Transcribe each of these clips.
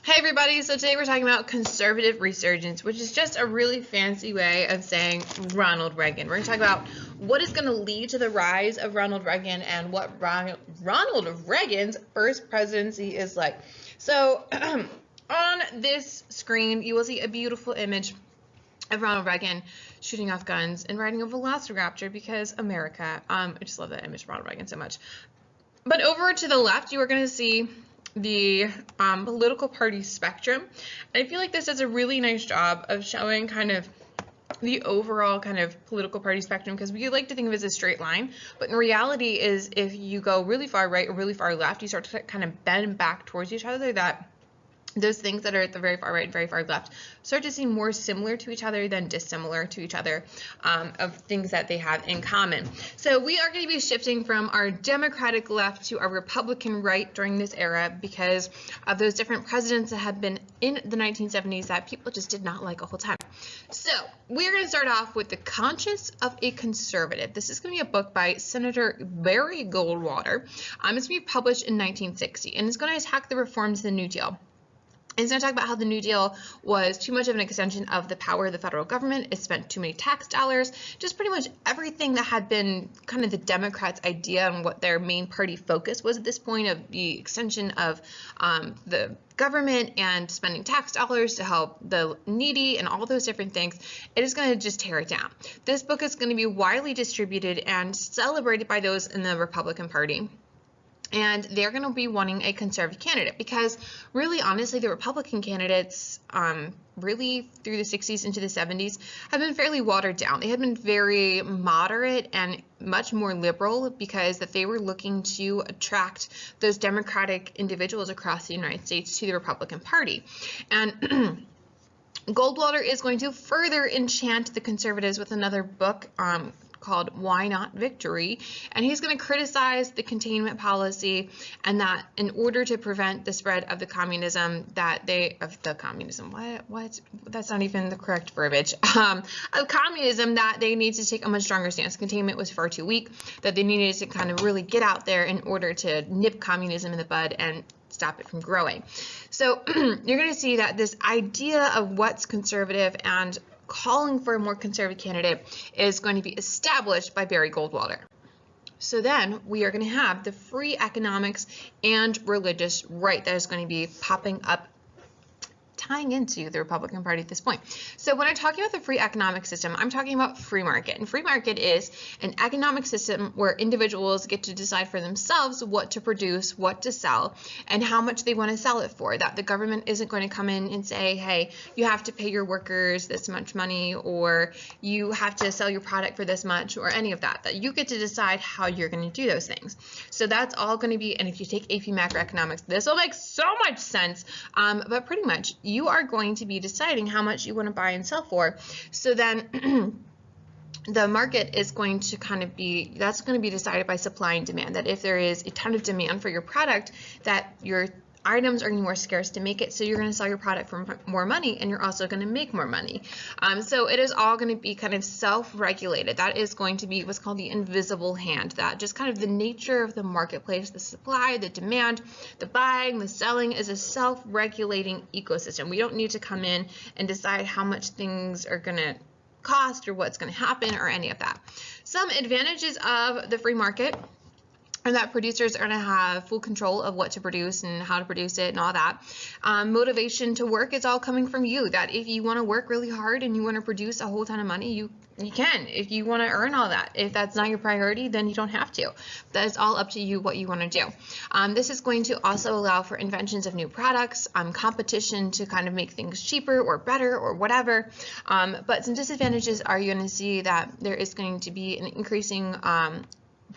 Hey everybody, so today we're talking about conservative resurgence, which is just a really fancy way of saying Ronald Reagan. We're going to talk about what is going to lead to the rise of Ronald Reagan and what Ronald Reagan's first presidency is like. So on this screen, you will see a beautiful image of Ronald Reagan shooting off guns and riding a velociraptor because America. I just love that image of Ronald Reagan so much. But over to the left, you are going to see the political party spectrum. I feel like this does a really nice job of showing kind of the overall kind of political party spectrum, because we like to think of it as a straight line, but in reality is if you go really far right or really far left, you start to kind of bend back towards each other, that those things that are at the very far right and very far left start to seem more similar to each other than dissimilar to each other, of things that they have in common. So we are going to be shifting from our Democratic left to our Republican right during this era because of those different presidents that have been in the 1970s that people just did not like a whole time. So we're going to start off with The Conscience of a Conservative. This is going to be a book by Senator Barry Goldwater. It's going to be published in 1960, and it's going to attack the reforms of the New Deal. It's going to talk about how the New Deal was too much of an extension of the power of the federal government. It spent too many tax dollars, just pretty much everything that had been kind of the Democrats' idea and what their main party focus was at this point, of the extension of the government and spending tax dollars to help the needy and all those different things. It is going to just tear it down. This book is going to be widely distributed and celebrated by those in the Republican Party. And they're going to be wanting a conservative candidate because really, honestly, the Republican candidates really through the 60s into the 70s have been fairly watered down. They had been very moderate and much more liberal because that they were looking to attract those Democratic individuals across the United States to the Republican Party. And Goldwater is going to further enchant the conservatives with another book called Why Not Victory, and he's going to criticize the containment policy and that in order to prevent the spread of the communism that that's not even the correct verbiage, of communism, that they need to take a much stronger stance. Containment was far too weak, that they needed to kind of really get out there in order to nip communism in the bud and stop it from growing. So you're going to see that this idea of what's conservative and calling for a more conservative candidate is going to be established by Barry Goldwater. So then we are going to have the free economics and religious right that is going to be popping up, tying into the Republican Party at this point. So when I'm talking about the free economic system, I'm talking about free market. And free market is an economic system where individuals get to decide for themselves what to produce, what to sell, and how much they want to sell it for. That the government isn't going to come in and say, hey, you have to pay your workers this much money, or you have to sell your product for this much, or any of that. That you get to decide how you're going to do those things. So that's all going to be, and if you take AP macroeconomics, this will make so much sense, but pretty much you are going to be deciding how much you want to buy and sell for. So then the market is going to kind of be, that's going to be decided by supply and demand, that if there is a ton of demand for your product, that your items are going to be more scarce to make it, so you're going to sell your product for more money, and you're also going to make more money. So it is all going to be kind of self-regulated. That is going to be what's called the invisible hand, that just kind of the nature of the marketplace, the supply, the demand, the buying, the selling is a self-regulating ecosystem. We don't need to come in and decide how much things are going to cost or what's going to happen or any of that. Some advantages of the free market and that producers are going to have full control of what to produce and how to produce it and all that. Motivation to work is all coming from you, that if you want to work really hard and you want to produce a whole ton of money, you can. If you want to earn all that, if that's not your priority, then you don't have to. That is all up to you what you want to do. This is going to also allow for inventions of new products, competition to kind of make things cheaper or better or whatever. But some disadvantages are you're going to see that there is going to be an increasing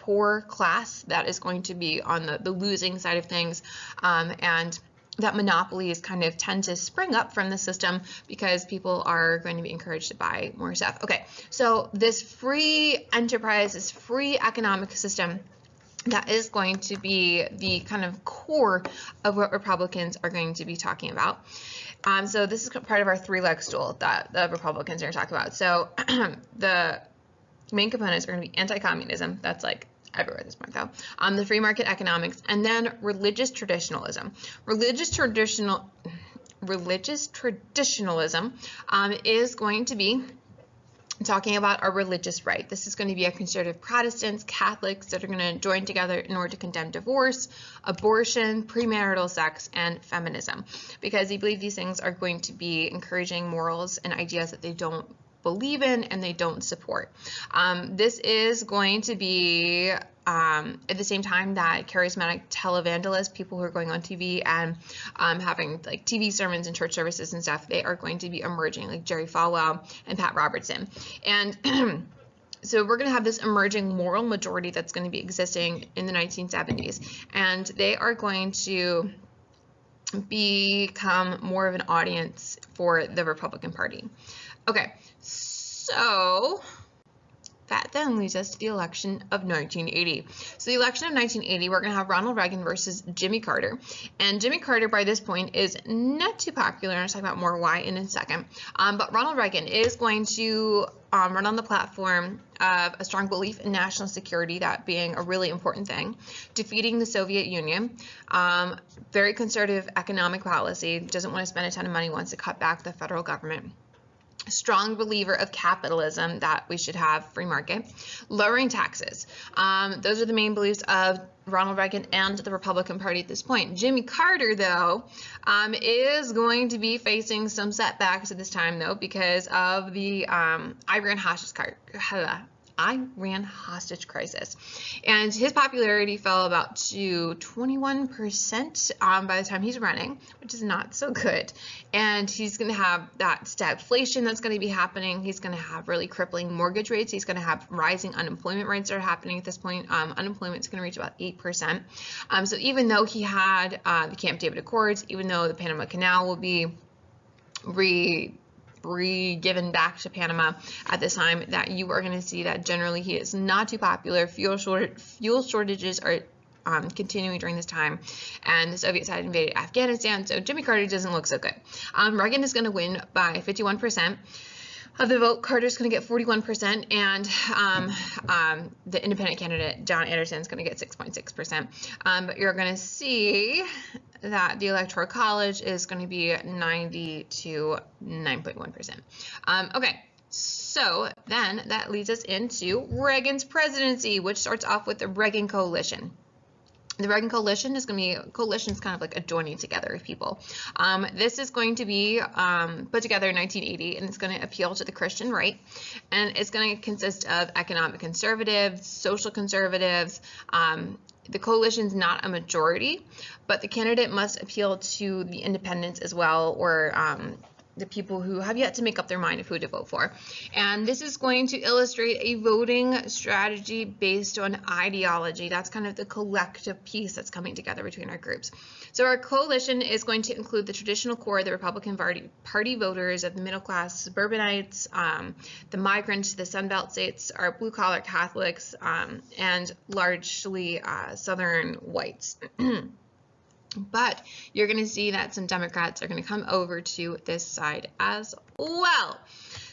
poor class that is going to be on the losing side of things, and that monopolies kind of tend to spring up from the system because people are going to be encouraged to buy more stuff. Okay, so this free enterprise, this free economic system, that is going to be the kind of core of what Republicans are going to be talking about. So this is part of our three-leg stool that the Republicans are going to talk about. So the main components are going to be anti-communism. That's like everywhere at this point, though. The free market economics, and then religious traditionalism. religious traditionalism is going to be talking about our religious right. This is going to be a conservative Protestants, Catholics that are going to join together in order to condemn divorce, abortion, premarital sex, and feminism, because they believe these things are going to be encouraging morals and ideas that they don't believe in and they don't support. This is going to be at the same time that charismatic televangelists, people who are going on TV and having like TV sermons and church services and stuff, they are going to be emerging, like Jerry Falwell and Pat Robertson. And so we're going to have this emerging moral majority that's going to be existing in the 1970s, and they are going to become more of an audience for the Republican Party. Okay, so that then leads us to the election of 1980. So the election of 1980, we're going to have Ronald Reagan versus Jimmy Carter. And Jimmy Carter, by this point, is not too popular. I'll talk about more why in a second. But Ronald Reagan is going to run on the platform of a strong belief in national security, that being a really important thing, defeating the Soviet Union, very conservative economic policy, doesn't want to spend a ton of money, wants to cut back the federal government. Strong believer of capitalism, that we should have free market, lowering taxes. Those are the main beliefs of Ronald Reagan and the Republican Party at this point. Jimmy Carter, though, is going to be facing some setbacks at this time, though, because of the Iran hostage crisis, and his popularity fell about to 21% by the time he's running, which is not so good. And he's going to have that stagflation that's going to be happening. He's going to have really crippling mortgage rates. He's going to have rising unemployment rates that are happening at this point. Unemployment is going to reach about 8%. So even though he had the Camp David Accords, even though the Panama Canal will be given back to Panama at this time, that you are going to see that generally he is not too popular. Fuel shortages are continuing during this time, and the Soviets had invaded Afghanistan, so Jimmy Carter doesn't look so good. Reagan is going to win by 51% of the vote. Carter's going to get 41%, and the independent candidate, John Anderson, is going to get 6.6%. But you're going to see that the Electoral College is going to be 90 to 9.1%. Okay, so then that leads us into Reagan's presidency, which starts off with the Reagan Coalition. The Reagan Coalition is going to be, coalition is kind of like a joining together of people. This is going to be put together in 1980, and it's going to appeal to the Christian right, and it's going to consist of economic conservatives, social conservatives. The coalition is not a majority, but the candidate must appeal to the independents as well, or the people who have yet to make up their mind of who to vote for. And this is going to illustrate a voting strategy based on ideology. That's kind of the collective piece that's coming together between our groups. So our coalition is going to include the traditional core of the Republican Party voters, of the middle class suburbanites, the migrants, the Sunbelt states, our blue-collar Catholics, and largely Southern whites. But you're going to see that some Democrats are going to come over to this side as well.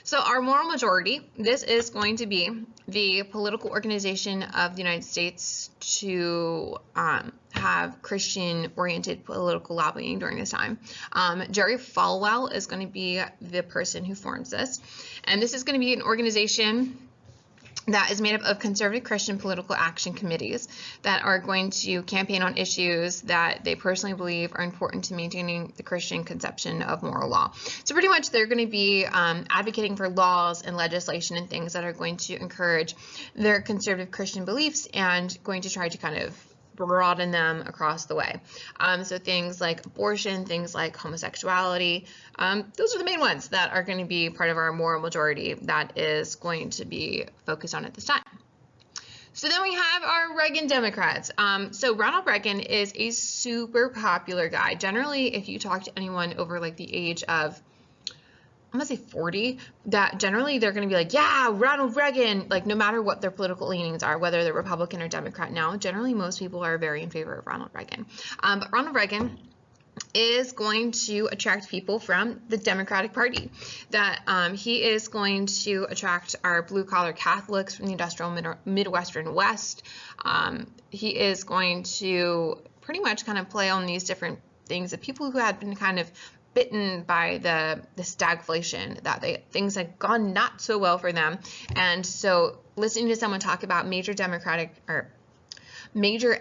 So our moral majority, this is going to be the political organization of the United States to have Christian-oriented political lobbying during this time. Jerry Falwell is going to be the person who forms this. And this is going to be an organization that is made up of conservative Christian political action committees that are going to campaign on issues that they personally believe are important to maintaining the Christian conception of moral law. So pretty much they're going to be advocating for laws and legislation and things that are going to encourage their conservative Christian beliefs and going to try to kind of broaden them across the way. So things like abortion, things like homosexuality, those are the main ones that are going to be part of our moral majority that is going to be focused on at this time. So then we have our Reagan Democrats. So Ronald Reagan is a super popular guy. Generally, if you talk to anyone over like the age of, I'm gonna say 40, that generally they're gonna be like, yeah, Ronald Reagan, like no matter what their political leanings are, whether they're Republican or Democrat now, generally most people are very in favor of Ronald Reagan. But Ronald Reagan is going to attract people from the Democratic Party, that he is going to attract our blue-collar Catholics from the industrial Midwestern West. He is going to pretty much kind of play on these different things that people who had been kind of bitten by the stagflation, that things had gone not so well for them. And so listening to someone talk about major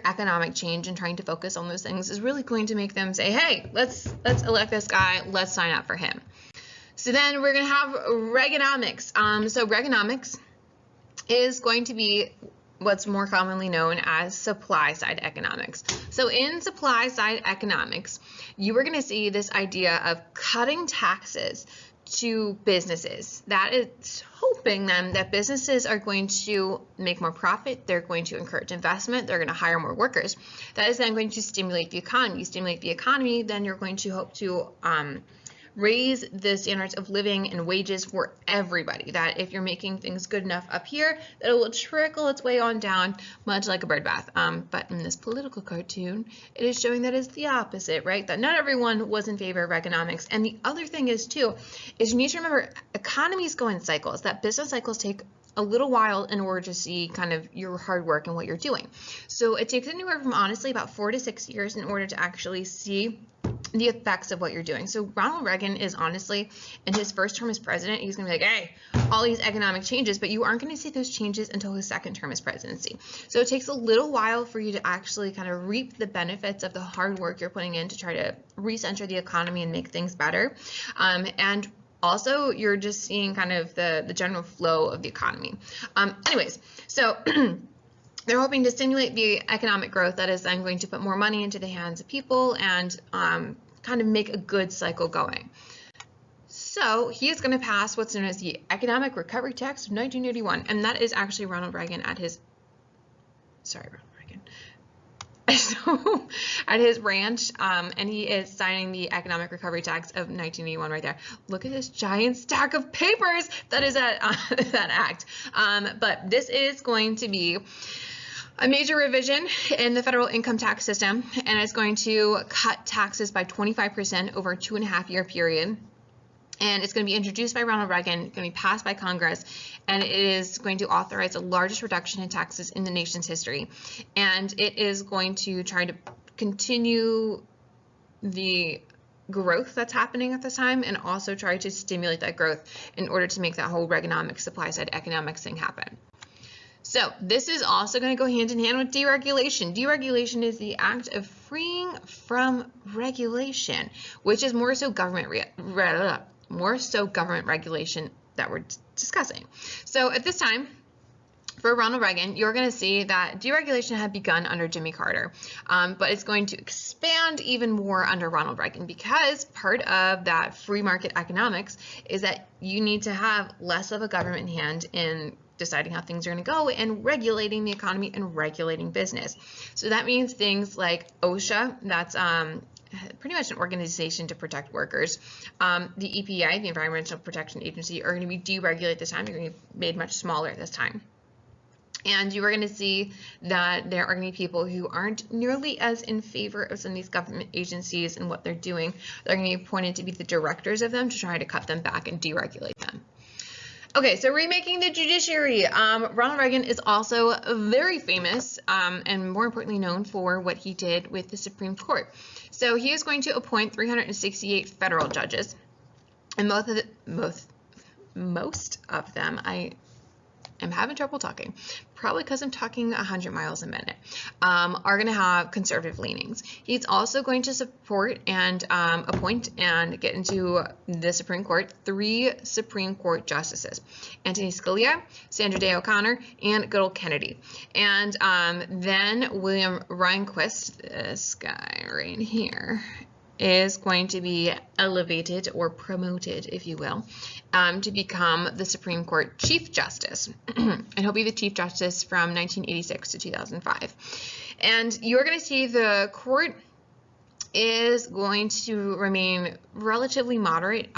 economic change and trying to focus on those things is really going to make them say, hey, let's elect this guy, let's sign up for him. So then we're going to have Reaganomics. So Reaganomics is going to be what's more commonly known as supply side economics. So in supply side economics, you are going to see this idea of cutting taxes to businesses. That is hoping then that businesses are going to make more profit, they're going to encourage investment, they're going to hire more workers. That is then going to stimulate the economy. Stimulate the economy, then you're going to hope to raise the standards of living and wages for everybody. That if you're making things good enough up here, that it will trickle its way on down, much like a bird bath. But in this political cartoon, it is showing that it's the opposite, right? That not everyone was in favor of economics. And the other thing is too, is you need to remember economies go in cycles, that business cycles take a little while in order to see kind of your hard work and what you're doing. So it takes anywhere from honestly about 4 to 6 years in order to actually see the effects of what you're doing. So Ronald Reagan is honestly, in his first term as president, he's going to be like, hey, all these economic changes, but you aren't going to see those changes until his second term as presidency. So it takes a little while for you to actually kind of reap the benefits of the hard work you're putting in to try to recenter the economy and make things better. And also, you're just seeing kind of the general flow of the economy. Anyways, so they're hoping to stimulate the economic growth that is then going to put more money into the hands of people and kind of make a good cycle going. So he is going to pass what's known as the Economic Recovery Tax of 1981, and that is actually Ronald Reagan at his, so at his ranch, and he is signing the Economic Recovery Tax of 1981 right there. Look at this giant stack of papers that is at that act. But this is going to be a major revision in the federal income tax system, and it's going to cut taxes by 25% over a 2.5-year period. And it's going to be introduced by Ronald Reagan, going to be passed by Congress, and it is going to authorize the largest reduction in taxes in the nation's history. And it is going to try to continue the growth that's happening at this time and also try to stimulate that growth in order to make that whole Reaganomics, supply side economics thing happen. So this is also going to go hand in hand with deregulation. Deregulation is the act of freeing from regulation, which is more so government regulation that we're discussing. So at this time, for Ronald Reagan, you're going to see that deregulation had begun under Jimmy Carter, but it's going to expand even more under Ronald Reagan, because part of that free market economics is that you need to have less of a government hand in deciding how things are going to go and regulating the economy and regulating business. So that means things like OSHA, that's pretty much an organization to protect workers. The EPA, the Environmental Protection Agency, are going to be deregulated this time. They're going to be made much smaller this time. And you are going to see that there are going to be people who aren't nearly as in favor of some of these government agencies and what they're doing. They're going to be appointed to be the directors of them to try to cut them back and deregulate them. Okay, so remaking the judiciary. Ronald Reagan is also very famous and more importantly known for what he did with the Supreme Court. So he is going to appoint 368 federal judges, and most of them, I am having trouble talking, probably because I'm talking 100 miles a minute, are going to have conservative leanings. He's also going to support and appoint and get into the Supreme Court 3 Supreme Court justices: Anthony Scalia, Sandra Day O'Connor, and good old Kennedy. And then William Rehnquist, this guy right here, is going to be elevated or promoted, if you will, to become the Supreme Court Chief Justice. And he'll be the Chief Justice from 1986 to 2005. And you're going to see the court is going to remain relatively moderate,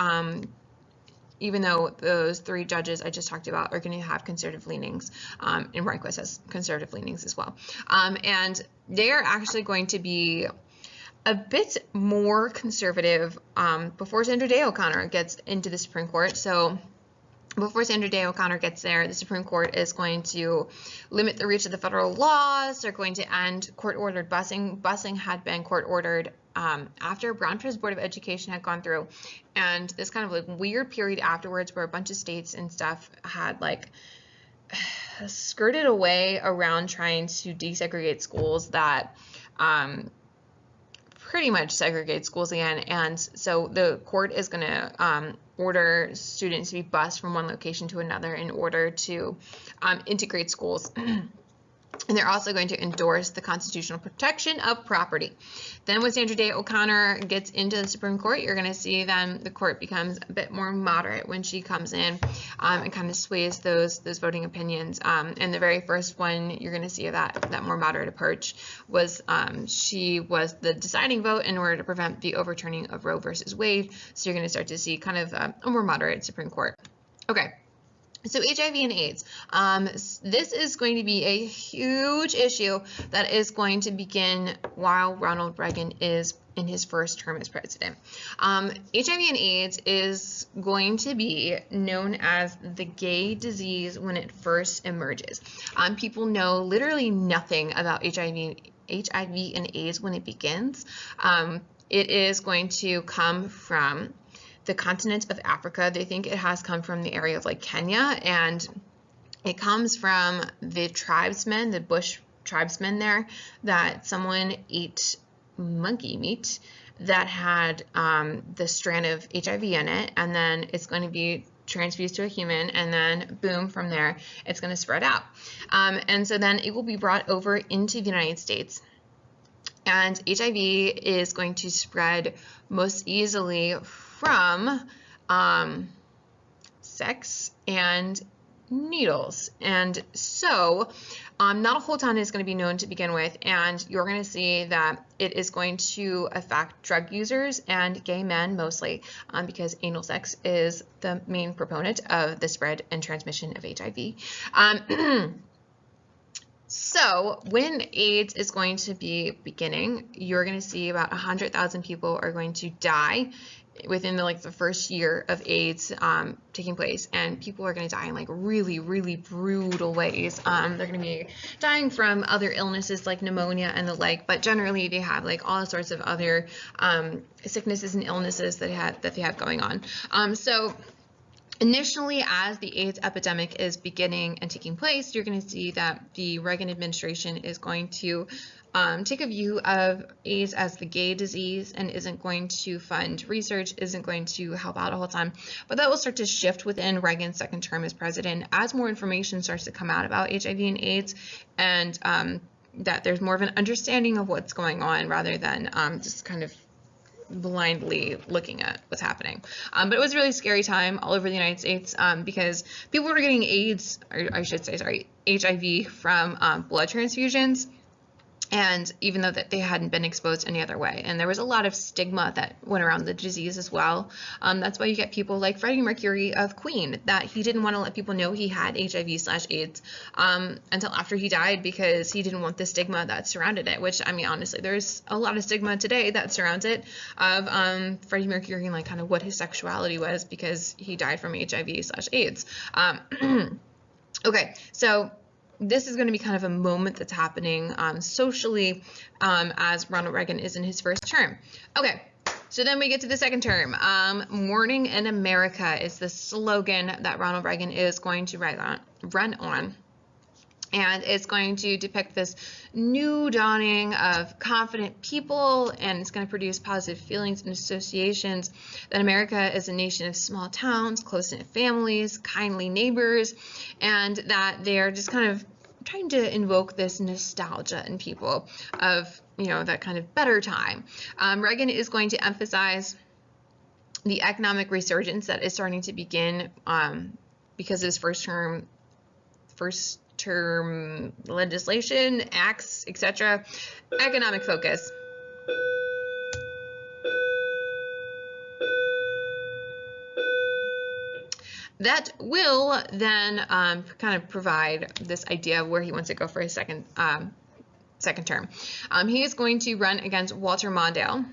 even though those 3 judges I just talked about are going to have conservative leanings, and Rehnquist has conservative leanings as well. And they are actually going to be a bit more conservative before Sandra Day O'Connor gets into the Supreme Court. So before Sandra Day O'Connor gets there, the Supreme Court is going to limit the reach of the federal laws. They're going to end court-ordered busing. Busing had been court-ordered after Brown Press Board of Education had gone through, and this kind of like weird period afterwards where a bunch of states and stuff had like skirted away around trying to desegregate schools that pretty much segregate schools again. And so the court is going to order students to be bused from one location to another in order to integrate schools. And they're also going to endorse the constitutional protection of property. Then when Sandra Day O'Connor gets into the Supreme Court, you're going to see then the court becomes a bit more moderate when she comes in and kind of sways those voting opinions. And the very first one you're going to see of that more moderate approach was she was the deciding vote in order to prevent the overturning of Roe versus Wade. So you're going to start to see kind of a more moderate Supreme Court. Okay. So HIV and AIDS, this is going to be a huge issue that is going to begin while Ronald Reagan is in his first term as president. HIV and AIDS is going to be known as the gay disease when it first emerges. People know literally nothing about HIV and AIDS when it begins. It is going to come from the continent of Africa. They think it has come from the area of like Kenya, and it comes from the tribesmen, the bush tribesmen there, that someone ate monkey meat that had the strand of HIV in it, and then it's going to be transfused to a human, and then boom, from there it's going to spread out. And so then it will be brought over into the United States. And HIV is going to spread most easily from sex and needles. And so not a whole ton is going to be known to begin with, and you're going to see that it is going to affect drug users and gay men mostly, because anal sex is the main proponent of the spread and transmission of HIV. So when AIDS is going to be beginning, you're going to see about 100,000 people are going to die within the first year of AIDS taking place, and people are going to die in like really, really brutal ways. They're going to be dying from other illnesses like pneumonia and the like, but generally they have like all sorts of other sicknesses and illnesses that they have going on. So initially, as the AIDS epidemic is beginning and taking place, you're going to see that the Reagan administration is going to take a view of AIDS as the gay disease and isn't going to fund research, isn't going to help out a whole time. But that will start to shift within Reagan's second term as president as more information starts to come out about HIV and AIDS, and that there's more of an understanding of what's going on rather than just kind of blindly looking at what's happening. But it was a really scary time all over the United States because people were getting AIDS, or I should say, sorry, HIV from blood transfusions, and even though that they hadn't been exposed any other way. And there was a lot of stigma that went around the disease as well. That's why you get people like Freddie Mercury of Queen, that he didn't want to let people know he had HIV/AIDS until after he died, because he didn't want the stigma that surrounded it, which, I mean, honestly, there's a lot of stigma today that surrounds it of Freddie Mercury and like kind of what his sexuality was, because he died from HIV/AIDS. Okay, so this is going to be kind of a moment that's happening socially as Ronald Reagan is in his first term. Okay, so then we get to the second term. Morning in America is the slogan that Ronald Reagan is going to run on. And it's going to depict this new dawning of confident people, and it's going to produce positive feelings and associations that America is a nation of small towns, close-knit families, kindly neighbors, and that they're just kind of trying to invoke this nostalgia in people of, you know, that kind of better time. Reagan is going to emphasize the economic resurgence that is starting to begin because of his first term legislation, acts, etc. Economic focus. That will then kind of provide this idea of where he wants to go for his second term. He is going to run against Walter Mondale,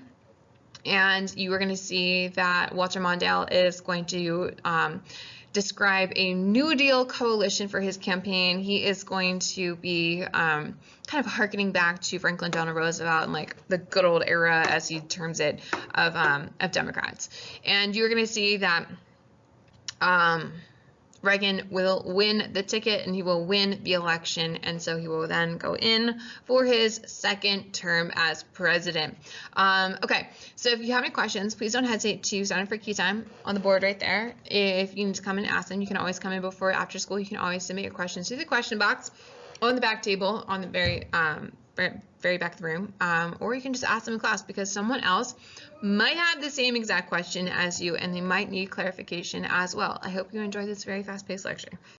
and you are going to see that Walter Mondale is going to describe a New Deal coalition for his campaign. He is going to be kind of harkening back to Franklin Delano Roosevelt and like the good old era, as he terms it, of Democrats. And you're going to see that Reagan will win the ticket and he will win the election, and so he will then go in for his second term as president. Okay, so if you have any questions, please don't hesitate to sign up for Key Time on the board right there. If you need to come and ask them, you can always come in before or after school. You can always submit your questions to the question box on the back table on the very back of the room, or you can just ask them in class, because someone else might have the same exact question as you and they might need clarification as well. I hope you enjoyed this very fast-paced lecture.